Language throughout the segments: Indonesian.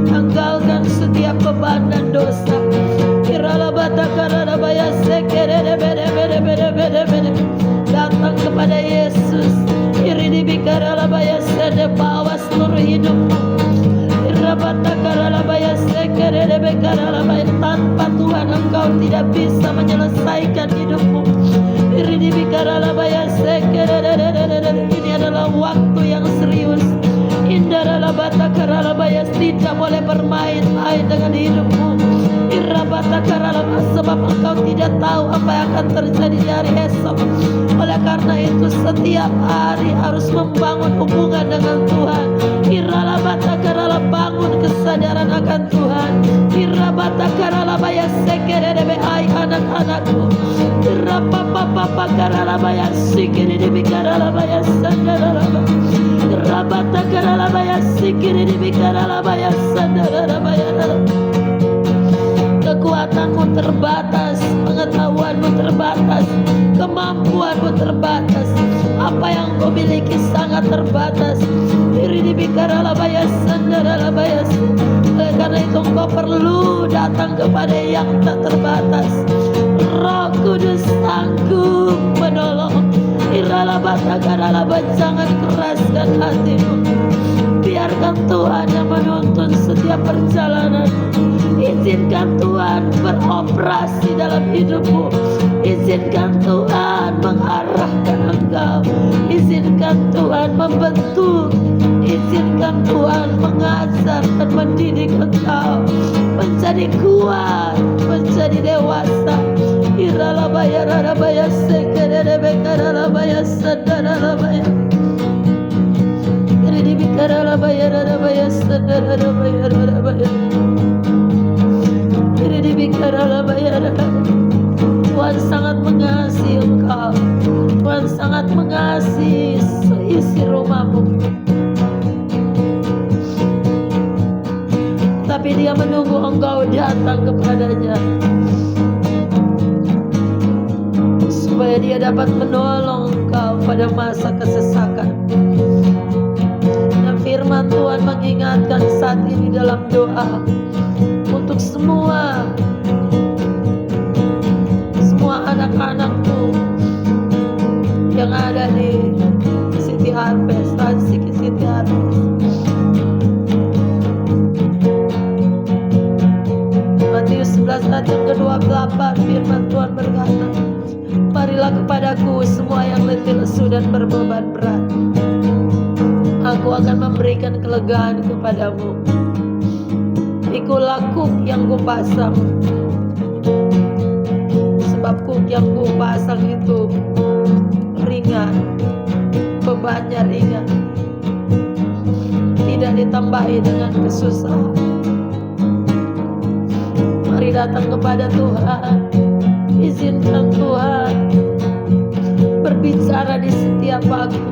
Tanggalkan setiap beban dan dosa. Datang kepada Yesus. Bawa seluruh hidupmu. Tanpa Tuhan engkau tidak bisa menyelesaikan hidupmu. Ini adalah waktu yang serius. Tidak boleh bermain-main dengan hidupmu. Sebab engkau tidak tahu apa yang akan terjadi di hari esok. Oleh karena itu setiap hari harus membangun hubungan dengan Tuhan. Bangun kesadaran akan Tuhan. Hai anak-anakku, kekuatanmu terbatas, pengetahuanmu terbatas, kemampuanmu terbatas, apa yang kau miliki sangat terbatas. Oleh karena itu engkau perlu datang kepada yang tak terbatas. Roh Kudus sanggup menolong. Jangan keraskan hatimu. Biarkan Tuhan yang menuntun setiap perjalanan. Izinkan Tuhan beroperasi dalam hidupmu. Izinkan Tuhan mengarahkan engkau. Izinkan Tuhan membentuk. Izinkan Tuhan mengajar dan mendidik engkau menjadi kuat, menjadi dewasa. Tuhan sangat mengasihi engkau. datang kepadanya, supaya dia dapat menolong engkau pada masa kesesakan. Dan firman Tuhan mengingatkan saat ini dalam doa untuk semua anak-anakmu yang ada di City Harvest, City Harvest. Matius 11 ayat yang ke-28, firman Tuhan berkata, marilah kepadaku semua yang letih lesu dan berbeban berat, aku akan memberikan kelegaan kepadamu. Pikulah kuk yang kupasang, sebab kuk yang kupasang itu ringan, bebannya ringan, tidak ditambahi dengan kesusahan. Mari datang kepada Tuhan, izinkan Tuhan berbicara di setiap waktu.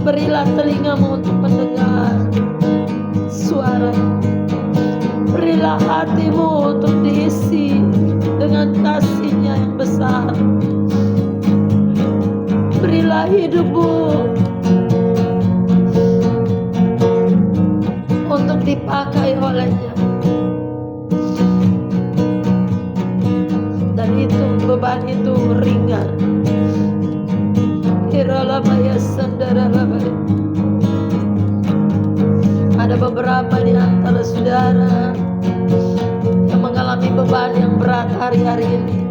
Berilah telingamu untuk mendengar suara. Berilah hatimu untuk diisi dengan kasih-Nya yang besar. Berilah hidupmu untuk dipakai oleh-Nya. Dan itu, beban itu ringan. Ada beberapa di antara saudara yang mengalami beban yang berat hari-hari ini.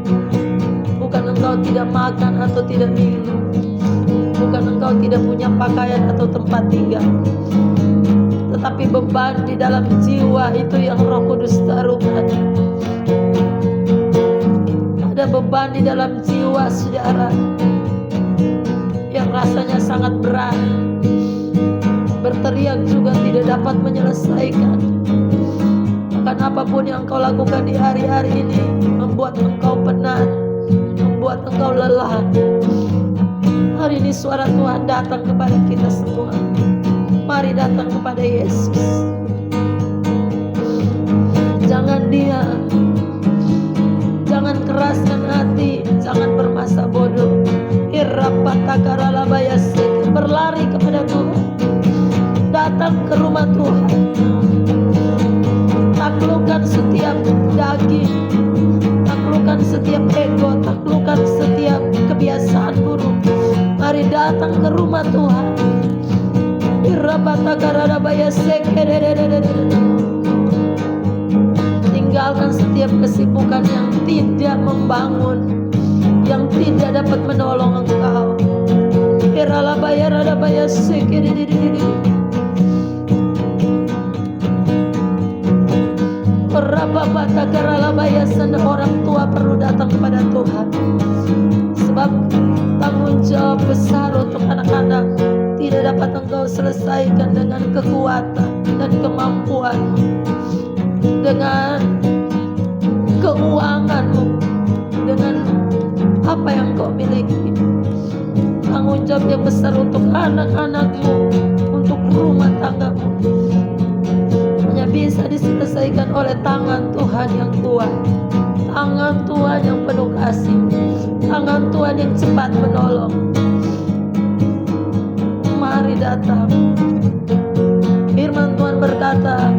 Bukan engkau tidak makan atau tidak minum, bukan engkau tidak punya pakaian atau tempat tinggal, tetapi beban di dalam jiwa itu yang Roh Kudus taruhkan. Ada beban di dalam jiwa saudara yang rasanya sangat berat, berteriak juga tidak dapat menyelesaikan. Bahkan apapun yang engkau lakukan di hari-hari ini membuat engkau penat, membuat engkau lelah. Hari ini suara Tuhan datang kepada kita semua. Mari datang kepada Yesus. Jangan diam, jangan keraskan hati, jangan bermasa bodoh. Berlari kepada Tuhan, datang ke rumah Tuhan. Taklukkan setiap daging, taklukkan setiap ego, taklukkan setiap kebiasaan buruk. Mari datang ke rumah Tuhan. Tinggalkan setiap kesibukan yang tidak membangun, yang tidak dapat menolong engkau. Orang tua perlu datang kepada Tuhan, sebab tanggung jawab besar untuk anak-anak tidak dapat engkau selesaikan dengan kekuatan dan kemampuan, dengan keuanganmu, dengan apa yang kau miliki. Tanggung jawab yang besar untuk anak-anakmu, untuk rumah tanggamu, hanya bisa diselesaikan oleh tangan Tuhan yang kuat, tangan Tuhan yang penuh kasih, tangan Tuhan yang cepat menolong. Mari datang. Firman Tuhan berkata,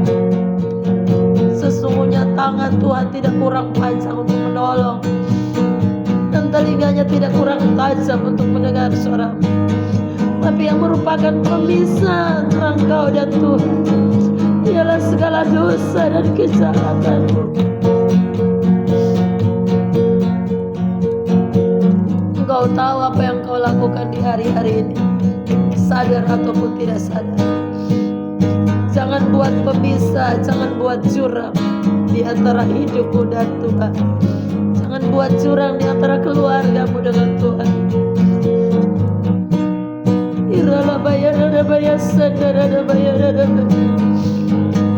sesungguhnya tangan Tuhan tidak kurang panjang untuk menolong, dan telinganya tidak kurang tajam untuk mendengar suara-Mu. Tapi yang merupakan pemisah antara Engkau dan Tuhan ialah segala dosa dan kejahatan-Mu. Engkau tahu apa yang Kau lakukan di hari-hari ini, sadar ataupun tidak sadar. Jangan buat pemisah, jangan buat jurang di antara hidupmu dan Tuhan. Jangan buat jurang di antara keluargamu dengan Tuhan.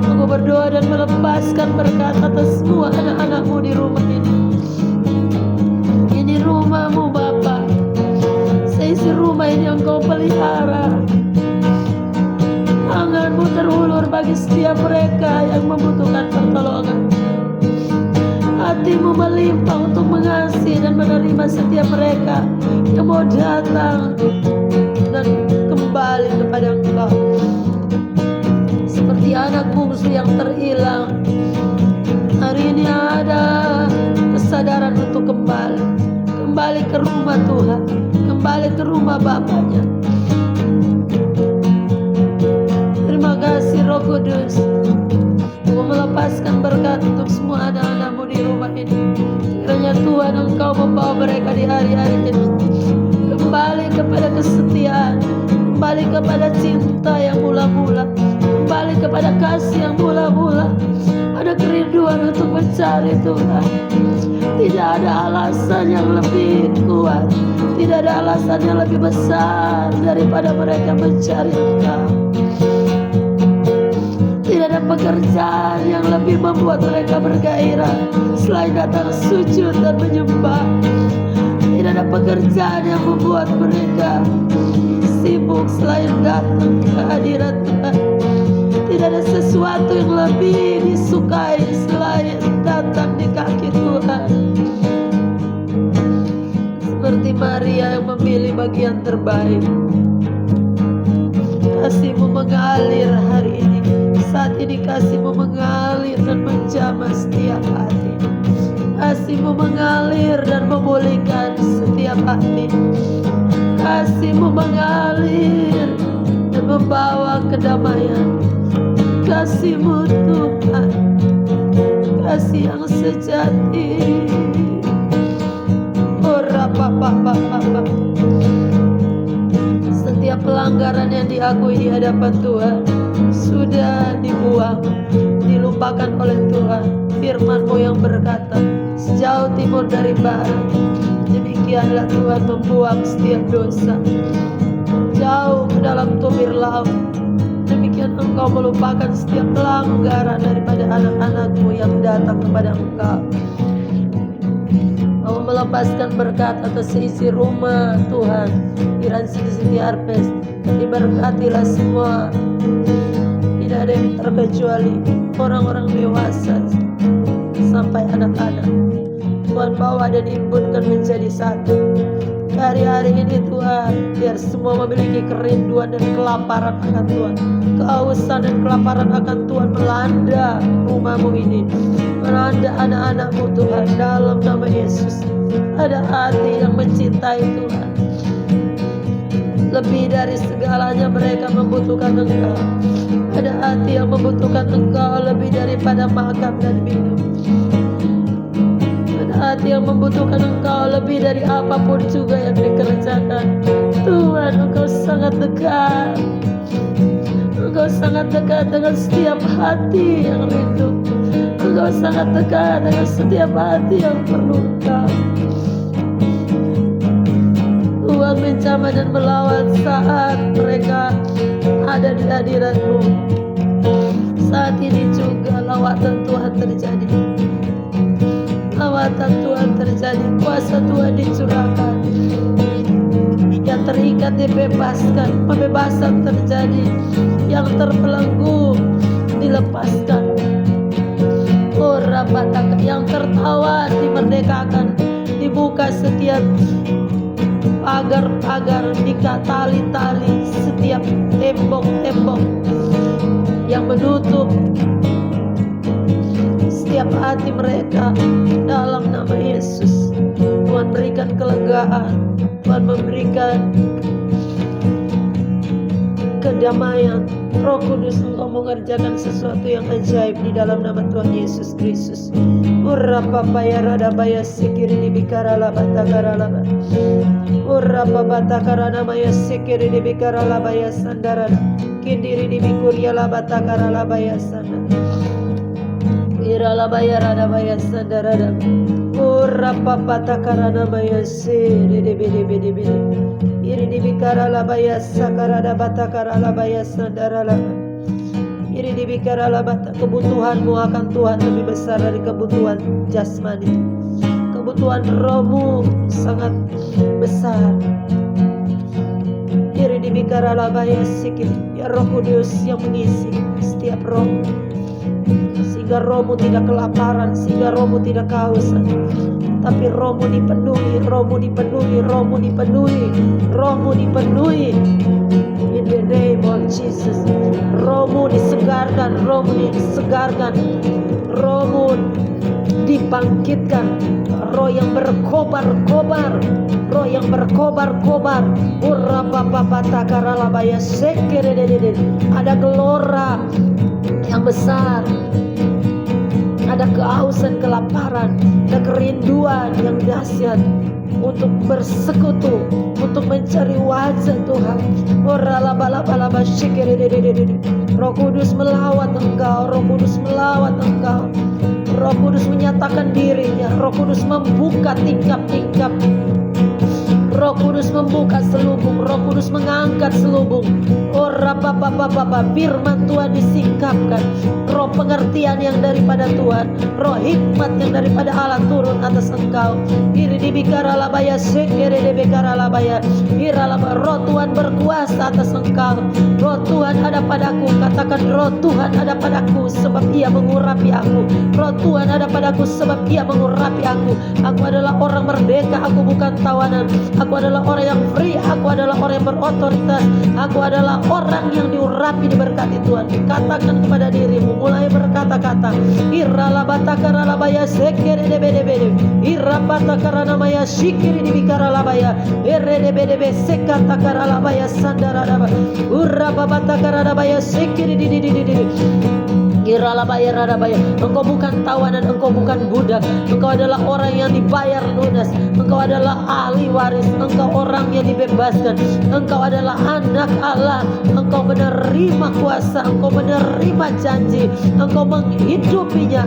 Aku berdoa dan melepaskan berkat atas semua anak-anakmu di rumah ini. Ini rumahmu Bapa, seisi rumah ini Engkau pelihara. Tanganmu terulur Tuhan bagi setiap mereka yang membutuhkan pertolongan. Hati-Mu melimpah untuk mengasihi dan menerima setiap mereka yang mau datang dan kembali kepada Engkau. Seperti anak bungsu yang terhilang, hari ini ada kesadaran untuk kembali ke rumah Tuhan, kembali ke rumah Bapaknya. Terima kasih Roh Kudus. Aku melepaskan berkat untuk semua anak-anak-Mu di rumah ini. Kiranya Tuhan Engkau membawa mereka di hari-hari ini kembali kepada kesetiaan, kembali kepada cinta yang mula-mula, kembali kepada kasih yang mula-mula. Ada kerinduan untuk mencari Tuhan. Tidak ada alasan yang lebih kuat, tidak ada alasan yang lebih besar daripada mereka mencari Engkau. Tidak ada pekerjaan yang lebih membuat mereka bergairah selain datang sujud dan menyembah. Tidak ada pekerjaan yang membuat mereka sibuk selain datang ke hadirat Tuhan. Tidak ada sesuatu yang lebih disukai selain datang di kaki Tuhan. Seperti Maria yang memilih bagian terbaik. Kasih-Mu mengalir hari ini. Saat ini kasih-Mu mengalir dan menjamah setiap hati. Kasih-Mu mengalir dan memulihkan setiap hati. Kasih-Mu mengalir dan membawa kedamaian. Kasih-Mu Tuhan, kasih yang sejati. Setiap pelanggaran yang diakui di hadapan Tuhan sudah dibuang, dilupakan oleh Tuhan. Firman-Mu yang berkata, sejauh timur dari barat, demikianlah Tuhan membuang setiap dosa. Jauh ke dalam tumir laut, demikian Engkau melupakan setiap pelanggaran daripada anak-anak-Mu yang datang kepada Engkau. Mau melepaskan berkat atas isi rumah Tuhan di Ransi City Harvest. Diberkatilah semua, tidak ada yang terkecuali, orang-orang dewasa sampai anak-anak. Tuhan bawa dan imbunkan menjadi satu. Hari-hari ini Tuhan, biar semua memiliki kerinduan dan kelaparan akan Tuhan. Kehausan dan kelaparan akan Tuhan melanda rumah-Mu ini, melanda anak-anak-Mu Tuhan, dalam nama Yesus. Ada hati yang mencintai Tuhan. Lebih dari segalanya mereka membutuhkan Engkau. Ada hati yang membutuhkan Engkau lebih daripada makan dan minum. Hati yang membutuhkan Engkau lebih dari apapun juga yang dikerjakan. Tuhan, Engkau sangat dekat. Engkau sangat dekat dengan setiap hati yang rindu. Engkau sangat dekat dengan setiap hati yang perlu Engkau. Tuhan menjamah dan melawan saat mereka ada di hadirat-Mu. Saat ini juga lawatan Tuhan terjadi. Lawatan Tuhan terjadi, kuasa Tuhan dicurahkan. Yang terikat dibebaskan, pembebasan terjadi. Yang terbelenggu dilepaskan. Oh Rabataka, yang tertawa dimerdekakan. Dibuka setiap pagar-pagar, diikat tali-tali setiap tembok-tembok yang menutup setiap hati mereka, dalam nama Yesus. Tuhan berikan kelegaan, Tuhan memberikan kedamaian. Roh Kudus, Engkau mengerjakan sesuatu yang ajaib di dalam nama Tuhan Yesus Kristus. Urapa bayara baya sikiri di bikara la batakara la. Urapa batakara nama ya sikiri di bikara la baya sandara. Kindiri di bikuria la batakara la baya sandara. Irala bayara da baya sandara da. Urapa batakara nama ya siri di bidi. Iri di bikara la baya sakara da batakara la baya sandara la. Iri di bikara la bata. Kebutuhanmu akan Tuhan lebih besar dari kebutuhan jasmani. Kebutuhan rohmu sangat besar. Diri di bikara labaya sikit. Ya Roh Kudus yang mengisi setiap roh, sehingga rohmu tidak kelaparan, sehingga rohmu tidak kehausan, tapi rohmu dipenuhi, rohmu dipenuhi, rohmu dipenuhi, rohmu dipenuhi. In the name of Jesus, rohmu disegarkan, rohmu disegarkan, rohmu dibangkitkan, roh yang berkobar-kobar, roh yang berkobar-kobar. Ada gelora yang besar, ada kehausan, kelaparan, ada kerinduan yang dahsyat untuk bersekutu, untuk mencari wajah Tuhan. Roh Kudus melawat engkau, Roh Kudus melawat engkau. Roh Kudus menyatakan dirinya, Roh Kudus membuka tingkap-tingkap, Roh Kudus membuka selubung, Roh Kudus mengangkat selubung. Oh Rabba, firman Tuhan disingkapkan, roh pengertian yang daripada Tuhan, roh hikmat yang daripada Allah turun atas engkau. Iri dibikara labaya, sekere dibikara labaya, iralaba. Roh Tuhan berkuasa atas engkau. Roh Tuhan ada padaku, katakan roh Tuhan ada padaku sebab ia mengurapi aku. Roh Tuhan ada padaku sebab ia mengurapi aku. Aku adalah orang merdeka, aku bukan tawanan. Aku adalah orang yang free, aku adalah orang yang berotoritas, aku adalah orang yang diurapi, diberkati Tuhan. Katakan kepada dirimu, mulai berkata-kata, iralabatakara sekere debedebede, irabatakara namaya shikiri dibikara labaya, eredebedebe sekatakara labaya sandaradaba, urababatakara labaya sekiri dididididi. Engkau bukan tawanan, engkau bukan budak, engkau adalah orang yang dibayar lunas, engkau adalah ahli waris, engkau orang yang dibebaskan, engkau adalah anak Allah, engkau menerima kuasa, engkau menerima janji, engkau menghidupinya.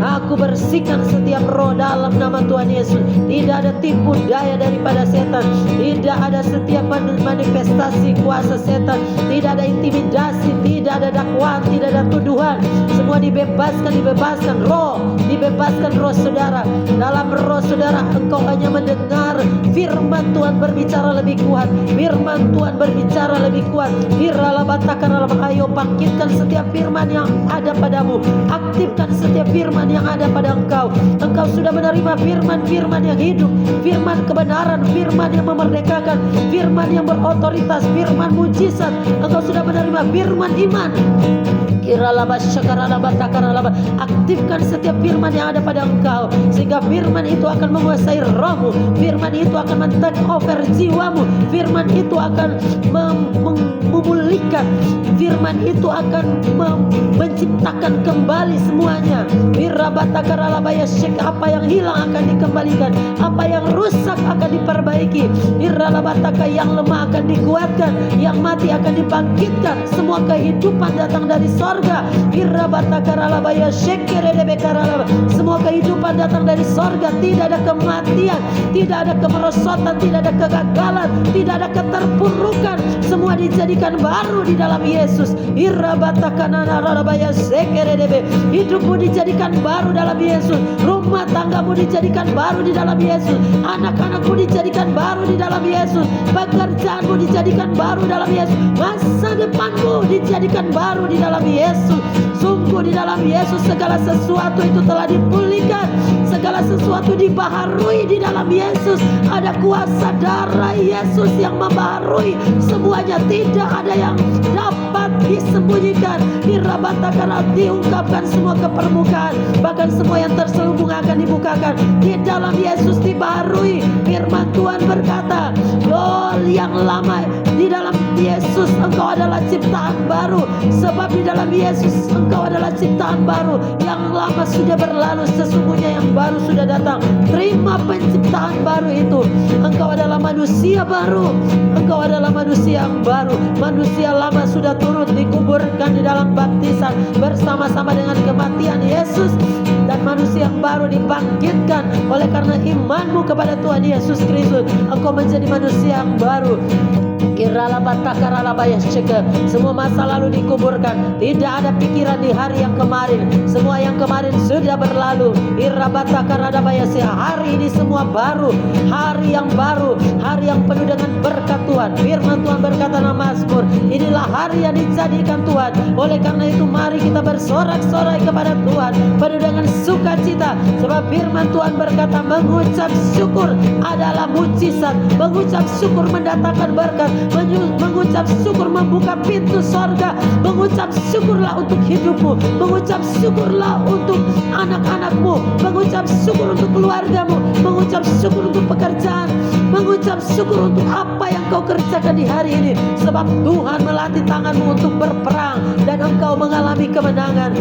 Aku bersihkan setiap roh dalam nama Tuhan Yesus. Tidak ada tipu daya daripada setan, tidak ada setiap manifestasi kuasa setan, tidak ada intimidasi, tidak ada dakwaan, tidak ada tuduhan. Semua dibebaskan roh, dibebaskan roh saudara. Dalam roh saudara engkau hanya mendengar firman Tuhan berbicara lebih kuat, firman Tuhan berbicara lebih kuat. Ayo bangkitkan setiap firman yang ada padamu, aktifkan setiap firman yang ada pada engkau. Engkau sudah menerima firman-firman yang hidup, firman kebenaran, firman yang memerdekakan, firman yang berotoritas, firman mujizat. Engkau sudah menerima firman iman. Aktifkan setiap firman yang ada pada engkau, sehingga firman itu akan menguasai rohmu, firman itu akan men-take over jiwamu, firman itu akan memulihkan, firman itu akan menciptakan kembali semuanya. Apa yang hilang akan dikembalikan, apa yang rusak akan diperbaiki, yang lemah akan dikuatkan, yang mati akan dibangkitkan. Semua kehidupan datang dari sorga. Semua kehidupan datang dari sorga. Tidak ada kematian, tidak ada kemerosotan, tidak ada kegagalan, tidak ada keterpurukan. Semua dijadikan baru di dalam Yesus. Hidupmu dijadikan baru dalam Yesus, rumah tanggamu dijadikan baru di dalam Yesus, anak-anakmu dijadikan baru di dalam Yesus, pekerjaanmu dijadikan baru dalam Yesus, masa depanmu dijadikan baru di dalam Yesus. Sungguh di dalam Yesus segala sesuatu itu telah dipulihkan, segala sesuatu dibaharui di dalam Yesus. Ada kuasa darah Yesus yang membaharui semuanya, tidak ada yang dapat disembunyikan. Karena diungkapkan semua ke permukaan, bahkan semua yang terselubung akan dibukakan. Di dalam Yesus dibaharui. Firman Tuhan berkata, yang lama di dalam Yesus engkau adalah ciptaan baru, sebab di dalam Yesus engkau adalah ciptaan baru. Yang lama sudah berlalu, sesungguhnya yang baru sudah datang. Terima penciptaan baru itu. Engkau adalah manusia baru, engkau adalah manusia yang baru. Manusia lama sudah turut dikuburkan di dalam baptisan bersama-sama dengan kematian Yesus, dan manusia yang baru dibangkitkan oleh karena imanmu kepada Tuhan Yesus Kristus. Engkau menjadi manusia yang baru. Semua masa lalu dikuburkan. Tidak ada pikiran di hari yang kemarin. Semua yang kemarin sudah berlalu. Hari ini semua baru. Hari yang baru. Hari yang penuh dengan berkat Tuhan. Firman Tuhan berkata dalam Mazmur, inilah hari yang dijadikan Tuhan. Oleh karena itu mari kita bersorak-sorai kepada Tuhan penuh dengan sukacita. Sebab firman Tuhan berkata, mengucap syukur adalah mujizat. Mengucap syukur mendatangkan berkat. Mengucap syukur membuka pintu sorga. Mengucap syukurlah untuk hidupmu. Mengucap syukurlah untuk anak-anakmu. Mengucap syukur untuk keluargamu. Mengucap syukur untuk pekerjaan. Mengucap syukur untuk apa yang kau kerjakan di hari ini. Sebab Tuhan melatih tanganmu untuk berperang dan engkau mengalami kemenangan.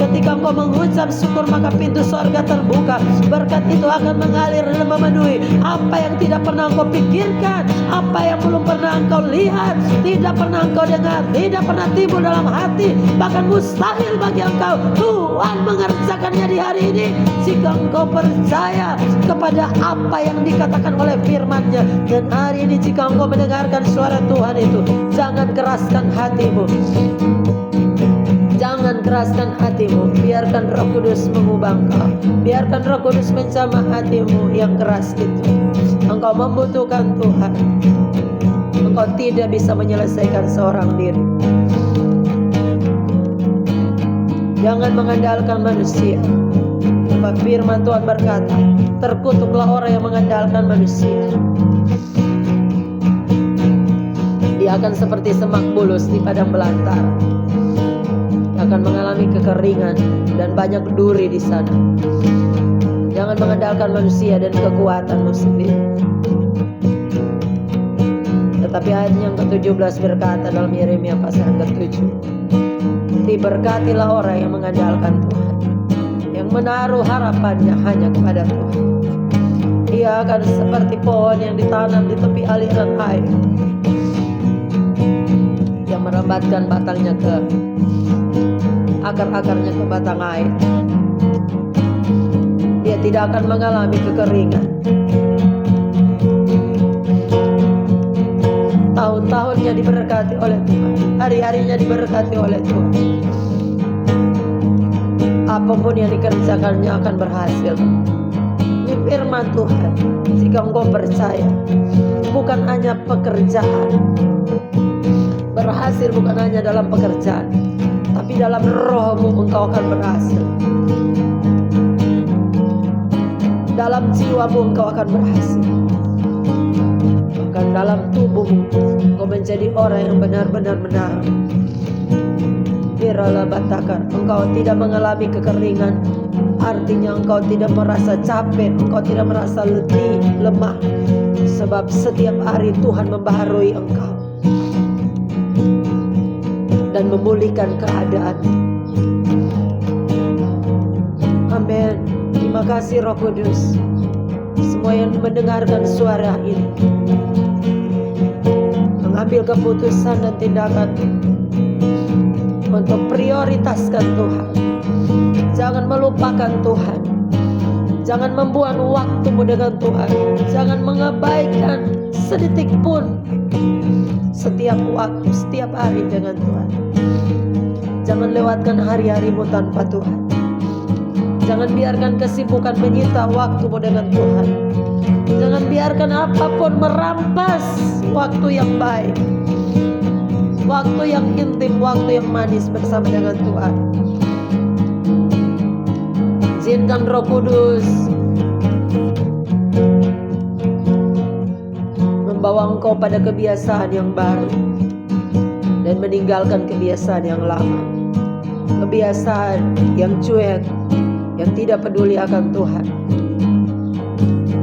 Ketika engkau mengucap syukur maka pintu sorga terbuka. Berkat itu akan mengalir dan memenuhi apa yang tidak pernah engkau pikirkan, apa yang belum pernah engkau lihat, tidak pernah engkau dengar, tidak pernah timbul dalam hati, bahkan mustahil bagi engkau. Tuhan mengerjakannya di hari ini jika engkau percaya kepada apa yang dikatakan oleh firman-Nya. Dan hari ini jika engkau mendengarkan suara Tuhan itu, jangan keraskan hatimu. Jangan keraskan hatimu. Biarkan Roh Kudus mengubah engkau. Biarkan Roh Kudus menjamah hatimu yang keras itu. Engkau membutuhkan Tuhan. Engkau tidak bisa menyelesaikan seorang diri. Jangan mengandalkan manusia. Sebab firman Tuhan berkata, terkutuklah orang yang mengandalkan manusia. Dia akan seperti semak bulus di padang belantara. Akan mengalami kekeringan dan banyak duri di sana. Jangan mengandalkan manusia dan kekuatanmu sendiri. Tetapi ayat yang ke-17 berkata dalam Yeremia pasal ke-7, diberkatilah orang yang mengandalkan Tuhan, yang menaruh harapannya hanya kepada Tuhan. Ia akan seperti pohon yang ditanam di tepi aliran air, yang merambatkan batangnya ke akar-akarnya ke batang air. Dia tidak akan mengalami kekeringan. Tahun-tahunnya diberkati oleh Tuhan. Hari-harinya diberkati oleh Tuhan. Apapun yang dikerjakannya akan berhasil. Ini firman Tuhan. Jika engkau percaya, bukan hanya pekerjaan. Berhasil bukan hanya dalam pekerjaan, tapi dalam rohmu engkau akan berhasil. Dalam jiwamu engkau akan berhasil. Bahkan dalam tubuhmu engkau menjadi orang yang benar-benar menang. Biralah batakar, engkau tidak mengalami kekeringan. Artinya engkau tidak merasa capek, engkau tidak merasa letih, lemah. Sebab setiap hari Tuhan membaharui engkau dan memulihkan keadaan. Amin. Terima kasih Roh Kudus. Semua yang mendengarkan suara ini, mengambil keputusan dan tindakan untuk prioritaskan Tuhan. Jangan melupakan Tuhan. Jangan membuang waktumu dengan Tuhan. Jangan mengabaikan sedetik pun setiap waktu, setiap hari dengan Tuhan. Jangan lewatkan hari-harimu tanpa Tuhan. Jangan biarkan kesibukan menyita waktumu dengan Tuhan. Jangan biarkan apapun merampas waktu yang baik, waktu yang intim, waktu yang manis bersama dengan Tuhan. Izinkan Roh Kudus membawa engkau pada kebiasaan yang baru dan meninggalkan kebiasaan yang lama, kebiasaan yang cuek, yang tidak peduli akan Tuhan.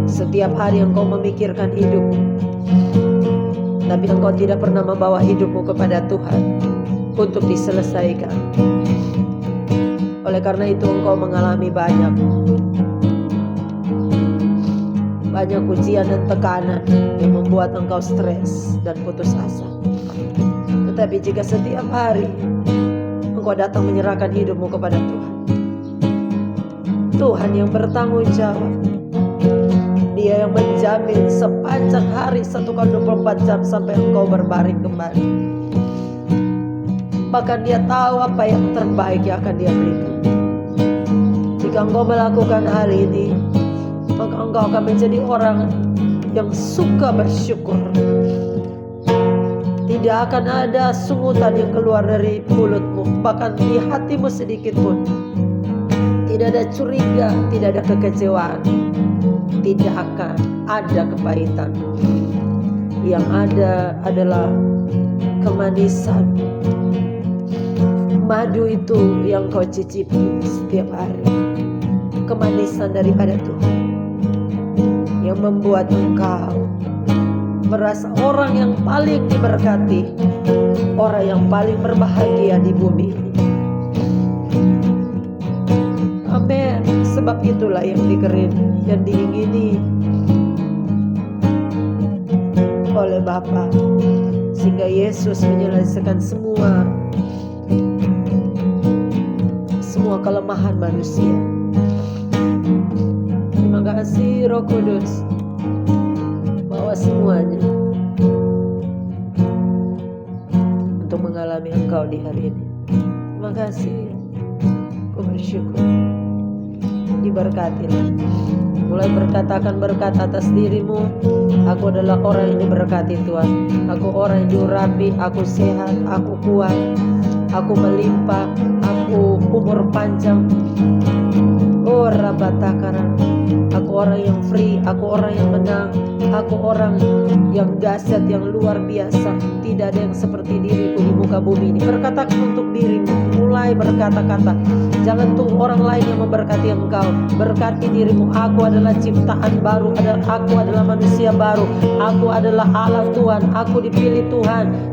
Setiap hari engkau memikirkan hidupmu, tapi engkau tidak pernah membawa hidupmu kepada Tuhan untuk diselesaikan. Oleh karena itu engkau mengalami banyak ujian dan tekanan yang membuat engkau stres dan putus asa. Tetapi jika setiap hari engkau datang menyerahkan hidupmu kepada Tuhan, Tuhan yang bertanggung jawab, Dia Dia yang menjamin sepanjang hari 1 kali 24 jam sampai engkau berbaring kembali. Bahkan Dia tahu apa yang terbaik yang akan Dia berikan. Jika engkau melakukan hal ini, maka engkau akan menjadi orang yang suka bersyukur. Tidak akan ada sungutan yang keluar dari mulutmu, bahkan di hatimu sedikit pun. Tidak ada curiga, tidak ada kekecewaan, tidak akan ada kepahitan. Yang ada adalah kemanisan. Madu itu yang kau cicipi setiap hari. Kemanisan daripada Tuhan yang membuat engkau merasa orang yang paling diberkati, orang yang paling berbahagia di bumi ini. Amin. Sebab itulah yang diingini oleh Bapa, sehingga Yesus menyelesaikan semua kelemahan manusia. Terima kasih Roh Kudus, bawa semuanya untuk mengalami Engkau di hari ini. Terima kasih. Aku bersyukur. Diberkatilah. Mulai berkatakan berkat atas dirimu. Aku adalah orang yang diberkati Tuhan. Aku orang yang diurapi. Aku sehat. Aku kuat. Aku melimpah. Aku umur panjang. Oh Rabatakaran. Aku orang yang free. Aku orang yang menang. Aku orang yang dahsyat, yang luar biasa. Tidak ada yang seperti diriku di muka bumi ini. Berkatakan untuk dirimu. Mulai berkata-kata. Jangan tunggu orang lain yang memberkati engkau. Berkati dirimu. Aku adalah ciptaan baru. Aku adalah manusia baru. Aku adalah Allah Tuhan. Aku dipilih Tuhan.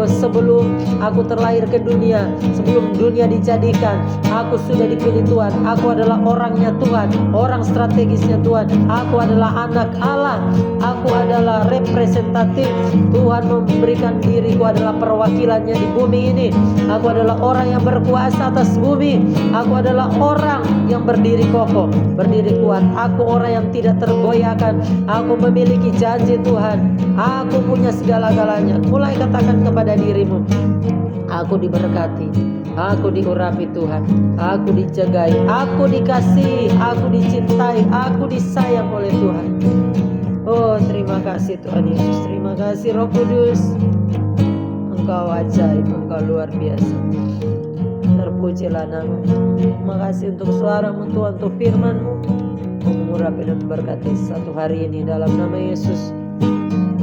Sebelum aku terlahir ke dunia, sebelum dunia dijadikan, aku sudah dipilih Tuhan. Aku adalah orangnya Tuhan, orang strategisnya Tuhan. Aku adalah anak Allah. Aku adalah representatif. Tuhan memberikan diriku adalah perwakilannya di bumi ini. Aku adalah orang yang berkuasa atas bumi. Aku adalah orang yang berdiri kokoh, berdiri kuat. Aku orang yang tidak tergoyahkan. Aku memiliki janji Tuhan. Aku punya segala-galanya. Mulai katakan kepada dirimu, aku diberkati, aku diurapi Tuhan, aku dijagai, aku dikasihi, aku dicintai, aku disayang oleh Tuhan. Oh terima kasih Tuhan Yesus. Terima kasih Roh Kudus. Engkau ajaib, Engkau luar biasa. Terpujilah nama. Terima kasih untuk suaramu Tuhan, untuk firman-Mu, mengurapi dan memberkati satu hari ini dalam nama Yesus.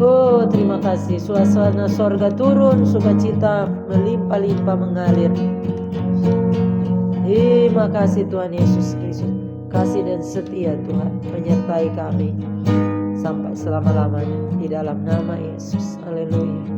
Oh terima kasih. Suasana sorga turun, sukacita melimpah-limpah mengalir. Terima kasih Tuhan Yesus Kristus. Kasih dan setia Tuhan menyertai kami sampai selama-lamanya di dalam nama Yesus. Haleluya.